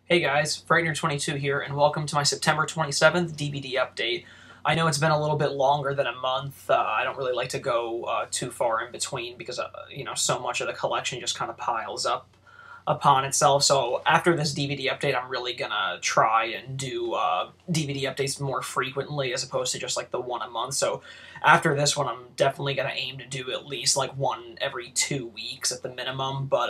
Hey guys, Frightener22 here, and welcome to my September 27th DVD update. I know it's been a little bit longer than a month. I don't really like to go too far in between because, so much of the collection just kind of piles up upon itself. So after this DVD update, I'm really gonna try and do DVD updates more frequently as opposed to just like the one a month. So after this one, I'm definitely gonna aim to do at least like one every 2 weeks at the minimum. But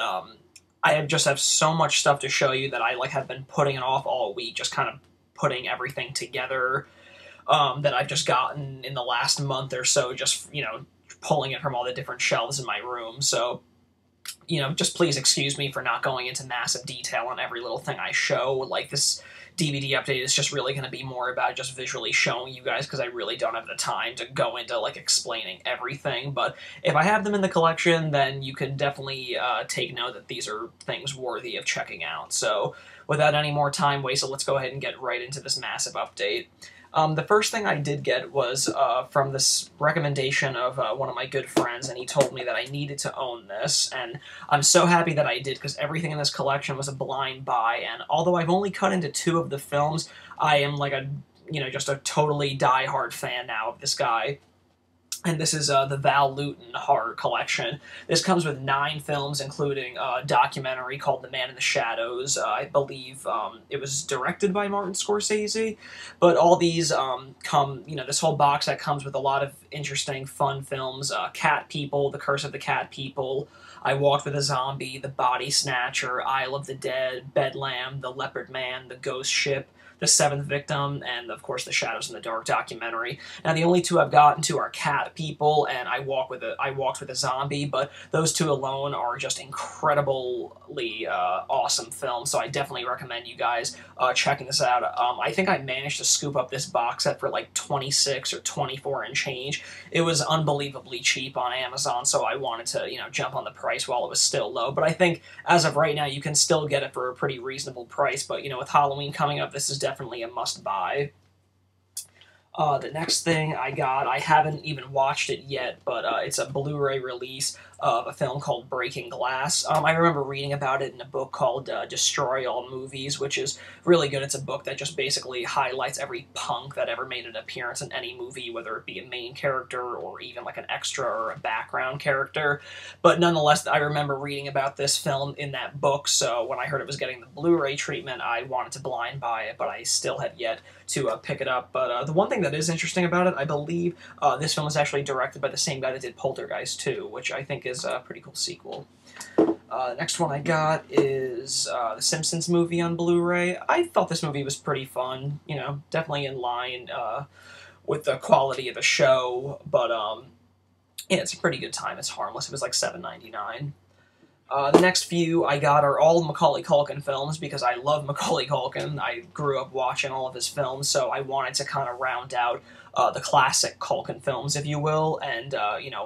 just have so much stuff to show you that I have been putting it off all week, just kind of putting everything together that I've just gotten in the last month or so, just pulling it from all the different shelves in my room. So just please excuse me for not going into massive detail on every little thing I show. Like, this DVD update is just really going to be more about just visually showing you guys, because I really don't have the time to go into explaining everything. But if I have them in the collection, then you can definitely take note that these are things worthy of checking out. So without any more time wasted, let's go ahead and get right into this massive update. The first thing I did get was from this recommendation of one of my good friends, and he told me that I needed to own this, and I'm so happy that I did, because everything in this collection was a blind buy, and although I've only cut into 2 of the films, I am just a totally die-hard fan now of this guy. And this is the Val Lewton horror collection. This comes with 9 films, including a documentary called The Man in the Shadows. I believe it was directed by Martin Scorsese. But all these this whole box set comes with a lot of interesting, fun films. Cat People, The Curse of the Cat People, I Walked with a Zombie, The Body Snatcher, Isle of the Dead, Bedlam, The Leopard Man, The Ghost Ship, The Seventh Victim, and of course the Shadows in the Dark documentary. Now the only 2 I've gotten to are Cat People and I Walked with a Zombie, but those 2 alone are just incredibly awesome films, so I definitely recommend you guys checking this out. I think I managed to scoop up this box set for like 26 or 24 and change. It was unbelievably cheap on Amazon, so I wanted to jump on the price while it was still low. But I think as of right now you can still get it for a pretty reasonable price. But with Halloween coming up, this is definitely a must-buy. The next thing I got, I haven't even watched it yet, but it's a Blu Ray release of a film called Breaking Glass. I remember reading about it in a book called Destroy All Movies, which is really good. It's a book that just basically highlights every punk that ever made an appearance in any movie, whether it be a main character or even like an extra or a background character. But nonetheless, I remember reading about this film in that book, so when I heard it was getting the Blu Ray treatment, I wanted to blind buy it, but I still have yet to pick it up. But the one thing that is interesting about it, I believe this film is actually directed by the same guy that did Poltergeist 2, which I think is a pretty cool sequel. The next one I got is the Simpsons Movie on Blu Ray. I thought this movie was pretty fun, definitely in line with the quality of the show, but yeah, it's a pretty good time. It's harmless. It was like $7.99. The next few I got are all Macaulay Culkin films, because I love Macaulay Culkin. I grew up watching all of his films, so I wanted to kind of round out the classic Culkin films, if you will, and,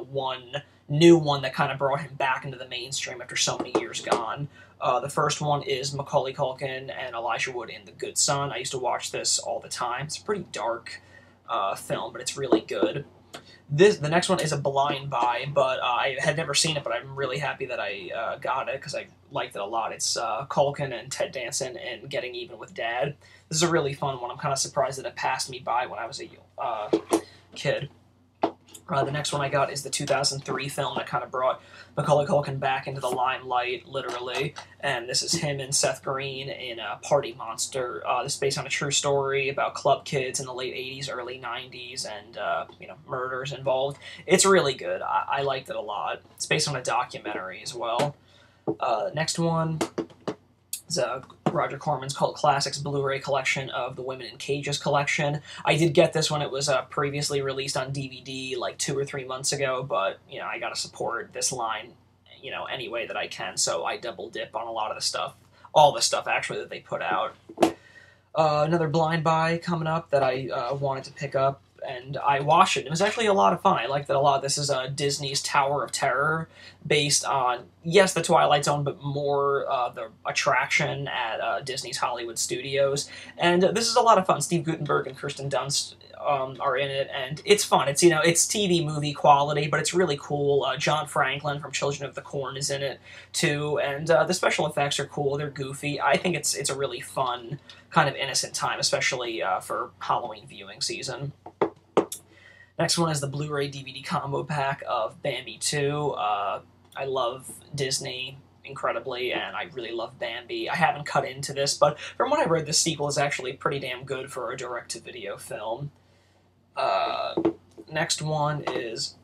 one new one that kind of brought him back into the mainstream after so many years gone. The first one is Macaulay Culkin and Elijah Wood in The Good Son. I used to watch this all the time. It's a pretty dark film, but it's really good. The next one is a blind buy, but I had never seen it, but I'm really happy that I got it, because I liked it a lot. It's Culkin and Ted Danson in Getting Even with Dad. This is a really fun one. I'm kind of surprised that it passed me by when I was a kid. The next one I got is the 2003 film that kind of brought Macaulay Culkin back into the limelight, literally. And this is him and Seth Green in Party Monster. This is based on a true story about club kids in the late 80s, early 90s, and, murders involved. It's really good. I liked it a lot. It's based on a documentary as well. Next one is Roger Corman's Cult Classics Blu-ray collection of the Women in Cages collection. I did get this when it was previously released on DVD like 2 or 3 months ago, but, I gotta support this line, any way that I can, so I double dip on a lot of the stuff, all the stuff, actually, that they put out. Another blind buy coming up that I wanted to pick up, and I watched it. It was actually a lot of fun. I liked it a lot. This is Disney's Tower of Terror, based on, yes, the Twilight Zone, but more the attraction at Disney's Hollywood Studios. And this is a lot of fun. Steve Guttenberg and Kirsten Dunst are in it, and it's fun. It's, it's TV movie quality, but it's really cool. John Franklin from Children of the Corn is in it too, and the special effects are cool. They're goofy. I think it's a really fun, kind of innocent time, especially for Halloween viewing season. Next one is the Blu Ray DVD combo pack of Bambi 2. I love Disney incredibly, and I really love Bambi. I haven't cut into this, but from what I read, the sequel is actually pretty damn good for a direct-to-video film. Next one is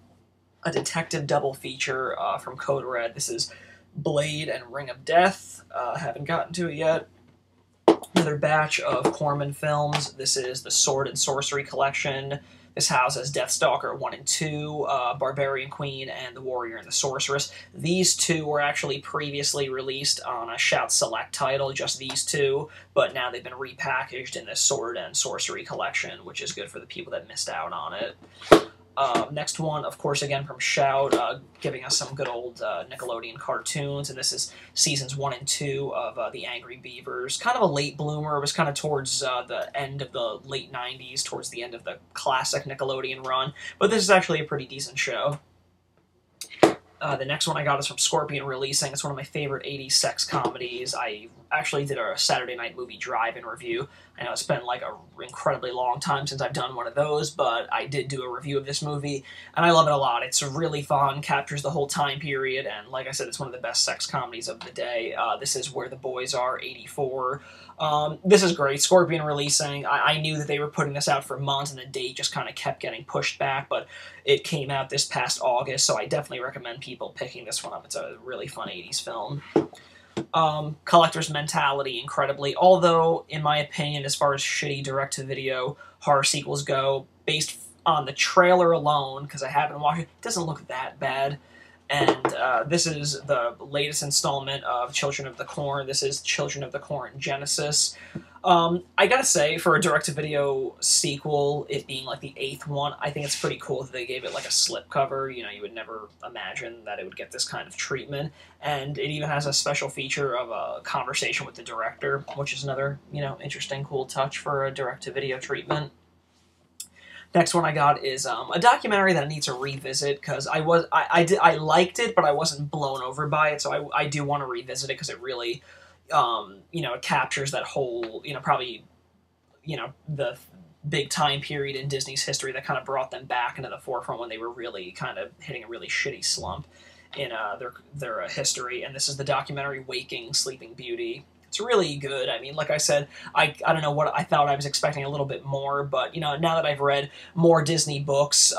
a detective double feature from Code Red. This is Blade and Ring of Death. Haven't gotten to it yet. Another batch of Corman films. This is the Sword and Sorcery Collection. This houses Deathstalker 1 and 2, Barbarian Queen, and The Warrior and the Sorceress. These two were actually previously released on a Shout Select title, just these two, but now they've been repackaged in this Sword and Sorcery Collection, which is good for the people that missed out on it. Next one, of course, again from Shout, giving us some good old Nickelodeon cartoons, and this is seasons 1 and 2 of The Angry Beavers. Kind of a late bloomer. It was kind of towards the end of the late 90s, towards the end of the classic Nickelodeon run, but this is actually a pretty decent show. The next one I got is from Scorpion Releasing. It's one of my favorite 80s sex comedies. I actually did a Saturday Night Movie drive-in review. I know it's been like an incredibly long time since I've done one of those, but I did do a review of this movie, and I love it a lot. It's really fun, captures the whole time period, and like I said, it's one of the best sex comedies of the day. This is Where the Boys Are, 84. This is great. Scorpion Releasing. I knew that they were putting this out for months, and the date just kind of kept getting pushed back, but it came out this past August, so I definitely recommend people picking this one up. It's a really fun 80s film. Collector's Mentality, incredibly. Although, in my opinion, as far as shitty direct-to-video horror sequels go, based on the trailer alone, because I haven't watched it, it doesn't look that bad. And this is the latest installment of Children of the Corn. This is Children of the Corn Genesis. I gotta say, for a direct-to-video sequel, it being like the 8th one, I think it's pretty cool that they gave it like a slipcover. You would never imagine that it would get this kind of treatment. And it even has a special feature of a conversation with the director, which is another, interesting, cool touch for a direct-to-video treatment. Next one I got is a documentary that I need to revisit, because I liked it, but I wasn't blown over by it, so I do want to revisit it, because it really, it captures that whole, probably, the big time period in Disney's history that kind of brought them back into the forefront when they were really kind of hitting a really shitty slump in their history, and this is the documentary Waking Sleeping Beauty. It's really good. I mean, like I said, I don't know what I thought. I was expecting a little bit more, but, now that I've read more Disney books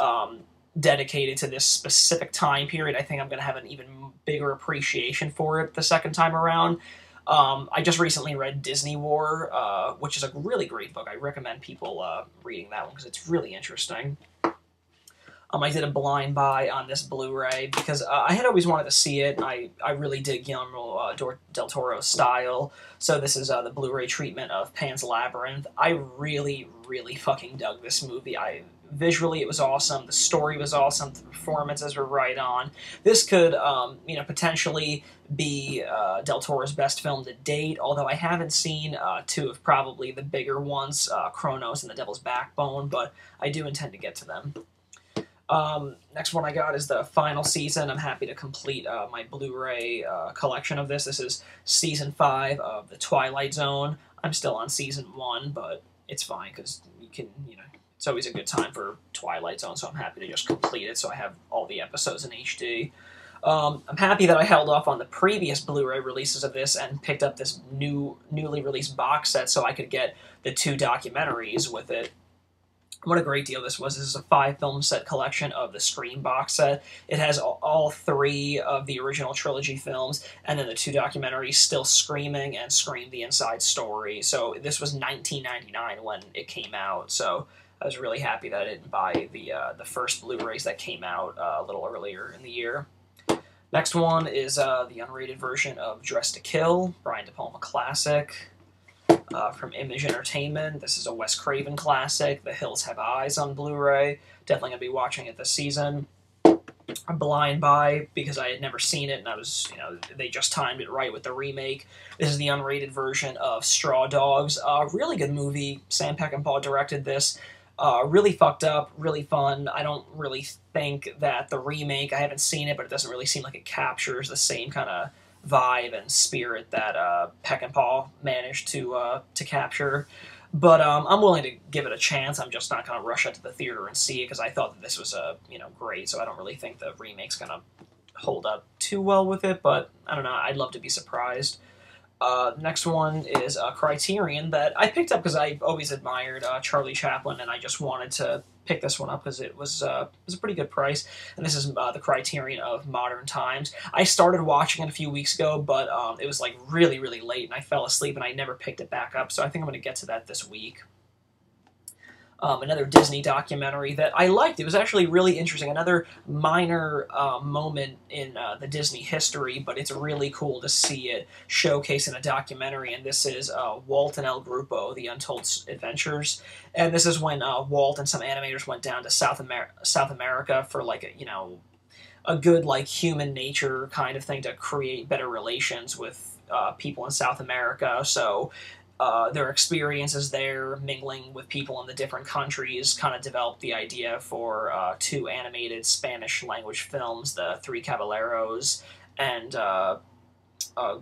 dedicated to this specific time period, I think I'm going to have an even bigger appreciation for it the second time around. I just recently read Disney War, which is a really great book. I recommend people reading that one, because it's really interesting. I did a blind buy on this Blu-ray because I had always wanted to see it. I really dig Guillermo del Toro's style. So this is the Blu-ray treatment of Pan's Labyrinth. I really, really fucking dug this movie. Visually, it was awesome. The story was awesome. The performances were right on. This could, potentially be Del Toro's best film to date, although I haven't seen two of probably the bigger ones, Chronos and The Devil's Backbone, but I do intend to get to them. Next one I got is the final season. I'm happy to complete my Blu-ray collection of this. This is Season 5 of The Twilight Zone. I'm still on Season 1, but it's fine, because you can, it's always a good time for Twilight Zone, so I'm happy to just complete it, so I have all the episodes in HD. I'm happy that I held off on the previous Blu-ray releases of this and picked up this newly released box set so I could get the 2 documentaries with it. What a great deal this was. This is a 5-film set collection of the Scream box set. It has all 3 of the original trilogy films, and then the 2 documentaries, Still Screaming and Scream the Inside Story. So this was $19.99 when it came out, so I was really happy that I didn't buy the first Blu-rays that came out a little earlier in the year. Next one is the unrated version of Dressed to Kill, Brian De Palma classic. from Image Entertainment. This is a Wes Craven classic. The Hills Have Eyes on Blu-ray. Definitely going to be watching it this season. A blind buy because I had never seen it, and I was, they just timed it right with the remake. This is the unrated version of Straw Dogs. Really good movie. Sam Peckinpah directed this. Really fucked up, really fun. I don't really think that the remake, I haven't seen it, but it doesn't really seem like it captures the same kind of vibe and spirit that Peckinpah managed to capture. But I'm willing to give it a chance. I'm just not going to rush out to the theater and see it because I thought that this was great. So I don't really think the remake's going to hold up too well with it. But I don't know. I'd love to be surprised. Next one is Criterion that I picked up because I always admired Charlie Chaplin, and I just wanted to pick this one up because it was a pretty good price. And this is the Criterion of Modern Times. I started watching it a few weeks ago, but it was like really, really late, and I fell asleep, and I never picked it back up. So I think I'm going to get to that this week. Another Disney documentary that I liked. It was actually really interesting. Another minor moment in the Disney history, but it's really cool to see it showcased in a documentary. And this is Walt and El Grupo, The Untold Adventures. And this is when Walt and some animators went down to South America for like a good like human nature kind of thing to create better relations with people in South America. So their experiences there, mingling with people in the different countries, kind of developed the idea for two animated Spanish-language films, The Three Caballeros, and, oh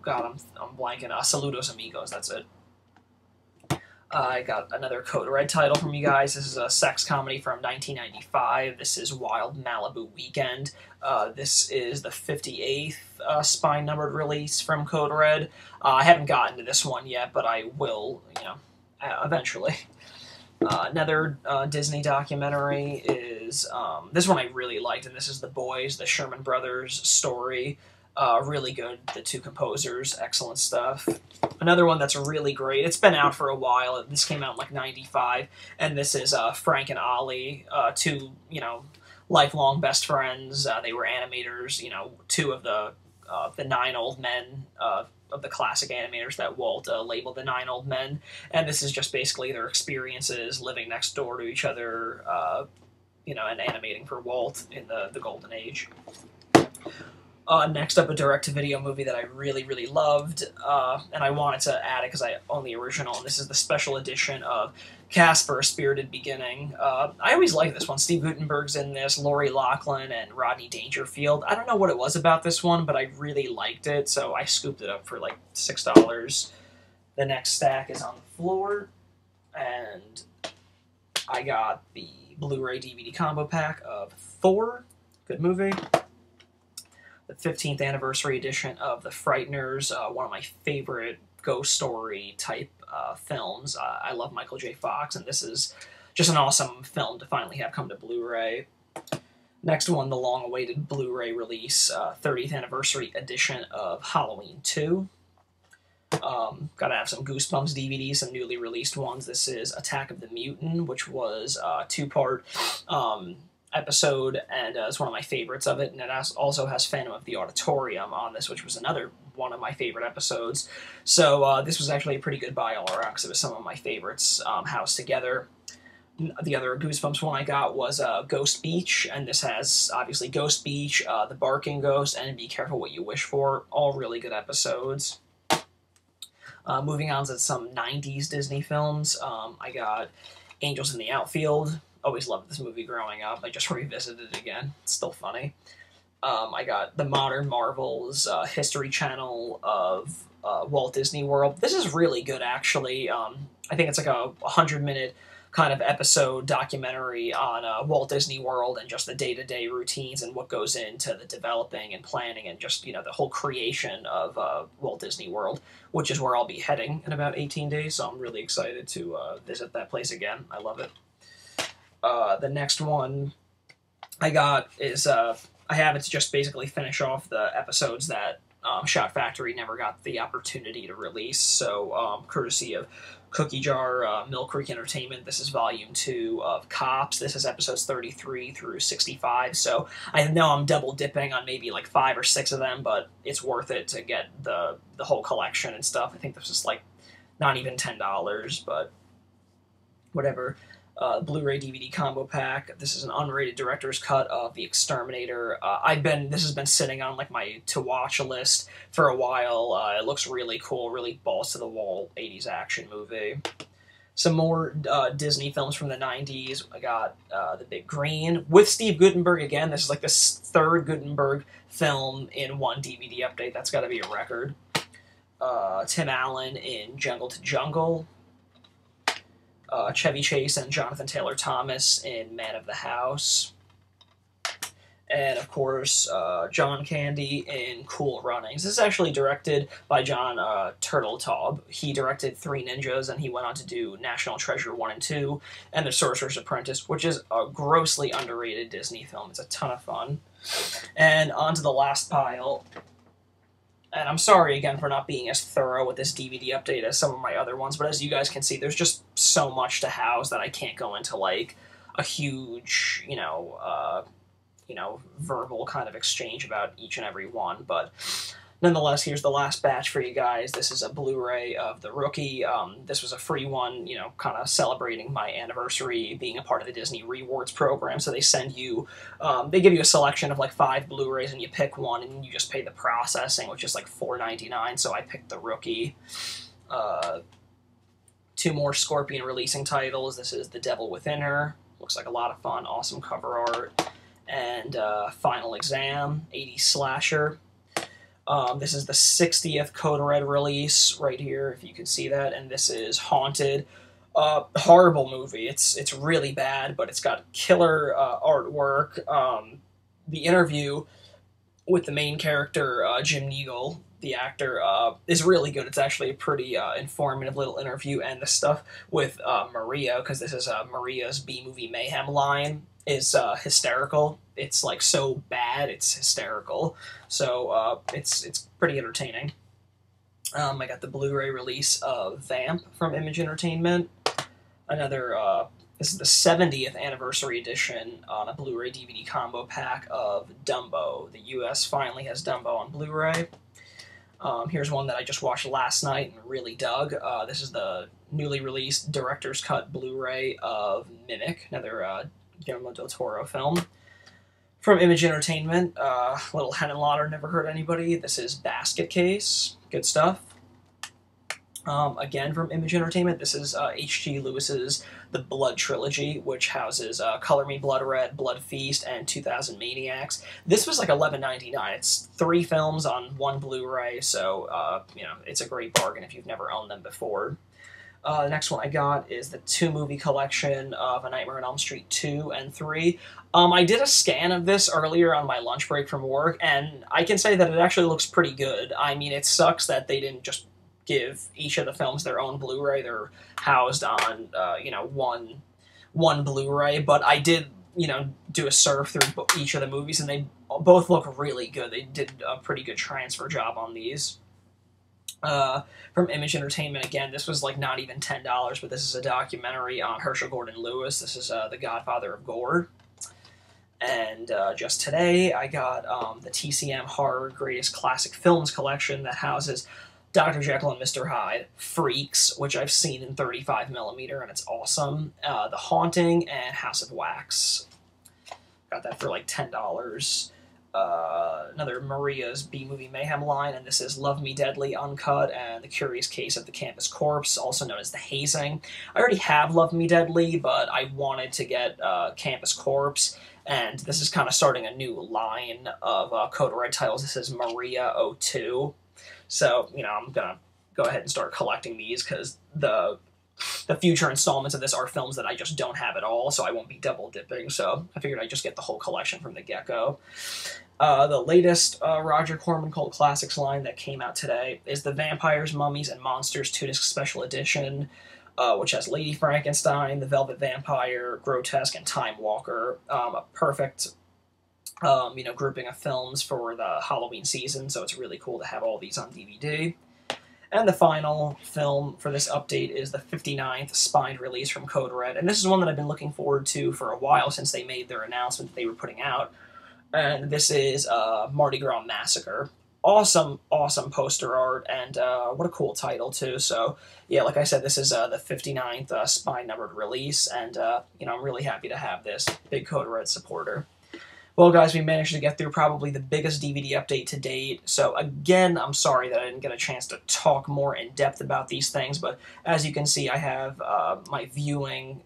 god, I'm blanking, Saludos Amigos, that's it. I got another Code Red title from you guys. This is a sex comedy from 1995. This is Wild Malibu Weekend. This is the 58th spine-numbered release from Code Red. I haven't gotten to this one yet, but I will, eventually. Another Disney documentary is, this one I really liked, and this is The Boys, the Sherman Brothers story. Really good. The two composers, excellent stuff. Another one that's really great. It's been out for a while. This came out in like '95, and this is Frank and Ollie, two lifelong best friends. They were animators. Two of the 9 old men of the classic animators that Walt labeled the 9 old men, and this is just basically their experiences living next door to each other, and animating for Walt in the golden age. Next up, a direct-to-video movie that I really, really loved, and I wanted to add it because I own the original, and this is the special edition of Casper, A Spirited Beginning. I always like this one. Steve Guttenberg's in this, Lori Loughlin, and Rodney Dangerfield. I don't know what it was about this one, but I really liked it, so I scooped it up for like $6. The next stack is on the floor, and I got the Blu-ray DVD combo pack of Thor. Good movie. The 15th anniversary edition of The Frighteners, one of my favorite ghost story type films. I love Michael J. Fox, and this is just an awesome film to finally have come to Blu-ray. Next one, the long-awaited Blu-ray release, 30th anniversary edition of Halloween 2. Gotta have some Goosebumps DVDs, some newly released ones. This is Attack of the Mutant, which was a 2-part episode, and it's one of my favorites of it, and it also has Phantom of the Auditorium on this, which was another one of my favorite episodes. So this was actually a pretty good buy all around because it was some of my favorites housed together. The other Goosebumps one I got was Ghost Beach, and this has obviously Ghost Beach, The Barking Ghost, and Be Careful What You Wish For. All really good episodes. Moving on to some 90s Disney films, I got Angels in the Outfield. Always loved this movie growing up. I just revisited it again. It's still funny. I got the Modern Marvels History Channel of Walt Disney World. This is really good, actually. I think it's like a 100-minute kind of episode documentary on Walt Disney World and just the day-to-day routines and what goes into the developing and planning and just, the whole creation of Walt Disney World, which is where I'll be heading in about 18 days, so I'm really excited to visit that place again. I love it. The next one I got is, I have it to just basically finish off the episodes that Shout Factory never got the opportunity to release, so courtesy of Cookie Jar Mill Creek Entertainment, this is Volume 2 of Cops. This is episodes 33 through 65, so I know I'm double dipping on maybe like 5 or 6 of them, but it's worth it to get the whole collection and stuff. I think this is like not even $10, but whatever. Blu-ray DVD combo pack. This is an unrated director's cut of The Exterminator. This has been sitting on like my to-watch list for a while. It looks really cool, really balls-to-the-wall 80s action movie. Some more Disney films from the 90s. I got The Big Green with Steve Guttenberg again. This is like the third Guttenberg film in one DVD update. That's got to be a record. Tim Allen in Jungle to Jungle. Chevy Chase and Jonathan Taylor Thomas in Man of the House. And, of course, John Candy in Cool Runnings. This is actually directed by John Turteltaub. He directed Three Ninjas, and he went on to do National Treasure 1 and 2, and The Sorcerer's Apprentice, which is a grossly underrated Disney film. It's a ton of fun. And on to the last pile. And I'm sorry, again, for not being as thorough with this DVD update as some of my other ones, but as you guys can see, there's just so much to house that I can't go into, like, a huge, verbal kind of exchange about each and every one. But nonetheless, here's the last batch for you guys. This is a Blu-ray of The Rookie. This was a free one, kind of celebrating my anniversary being a part of the Disney Rewards program. So they send you, they give you a selection of like 5 Blu-rays, and you pick one, and you just pay the processing, which is like $4.99. So I picked The Rookie. 2 more Scorpion releasing titles. This is The Devil Within Her. Looks like a lot of fun. Awesome cover art. And Final Exam, 80s slasher. This is the 60th Code Red release right here, if you can see that, and this is Haunted. Horrible movie. It's really bad, but it's got killer artwork. The interview with the main character, Jim Neagle, the actor, is really good. It's actually a pretty informative little interview, and the stuff with Maria, because this is Maria's B-movie Mayhem line, is hysterical. It's like so bad, it's hysterical. So it's pretty entertaining. I got the Blu-ray release of Vamp from Image Entertainment. This is the 70th anniversary edition on a Blu-ray DVD combo pack of Dumbo. The US finally has Dumbo on Blu-ray. Here's one that I just watched last night and really dug. This is the newly released director's cut Blu-ray of Mimic, another Guillermo del Toro film. From Image Entertainment, Little Hen and Lauder, Never Hurt Anybody. This is Basket Case. Good stuff. Again, from Image Entertainment, this is H.G. Lewis's The Blood Trilogy, which houses Color Me Blood Red, Blood Feast, and 2000 Maniacs. This was like $11.99. It's 3 films on 1 Blu-ray, so, it's a great bargain if you've never owned them before. The next one I got is the 2-movie collection of A Nightmare on Elm Street 2 and 3. I did a scan of this earlier on my lunch break from work, and I can say that it actually looks pretty good. I mean, it sucks that they didn't just give each of the films their own Blu-ray. They're housed on, one Blu-ray, but I did, do a surf through each of the movies, and they both look really good. They did a pretty good transfer job on these. From Image Entertainment, again, this was like not even $10, but this is a documentary on Herschel Gordon Lewis. This is The Godfather of Gore. And just today, I got the TCM Horror Greatest Classic Films collection that houses Dr. Jekyll and Mr. Hyde, Freaks, which I've seen in 35mm, and it's awesome, The Haunting, and House of Wax. Got that for like $10. Another Maria's B-Movie Mayhem line, and this is Love Me Deadly Uncut and The Curious Case of the Campus Corpse, also known as The Hazing. I already have Love Me Deadly, but I wanted to get Campus Corpse, and this is kind of starting a new line of Code Red titles. This is Maria 02. So, I'm going to go ahead and start collecting these, because the future installments of this are films that I just don't have at all, so I won't be double dipping, so I figured I'd just get the whole collection from the get-go. The latest Roger Corman Cult Classics line that came out today is the Vampires, Mummies, and Monsters 2-disc special edition, which has Lady Frankenstein, The Velvet Vampire, Grotesque, and Time Walker. A perfect grouping of films for the Halloween season, so it's really cool to have all these on DVD. And the final film for this update is the 59th spined release from Code Red, and this is one that I've been looking forward to for a while since they made their announcement that they were putting out. And this is Mardi Gras Massacre. awesome, awesome poster art, and what a cool title, too. So, yeah, like I said, this is the 59th spine numbered release, and, I'm really happy to have this. Big Code Red supporter. Well, guys, we managed to get through probably the biggest DVD update to date, so again, I'm sorry that I didn't get a chance to talk more in depth about these things, but as you can see, I have my viewing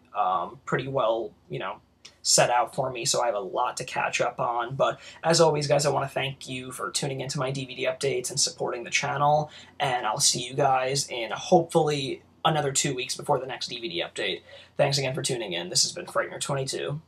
pretty well, set out for me, so I have a lot to catch up on. But as always, guys, I want to thank you for tuning into my DVD updates and supporting the channel, and I'll see you guys in hopefully another 2 weeks before the next DVD update. Thanks again for tuning in. This has been Frightener22.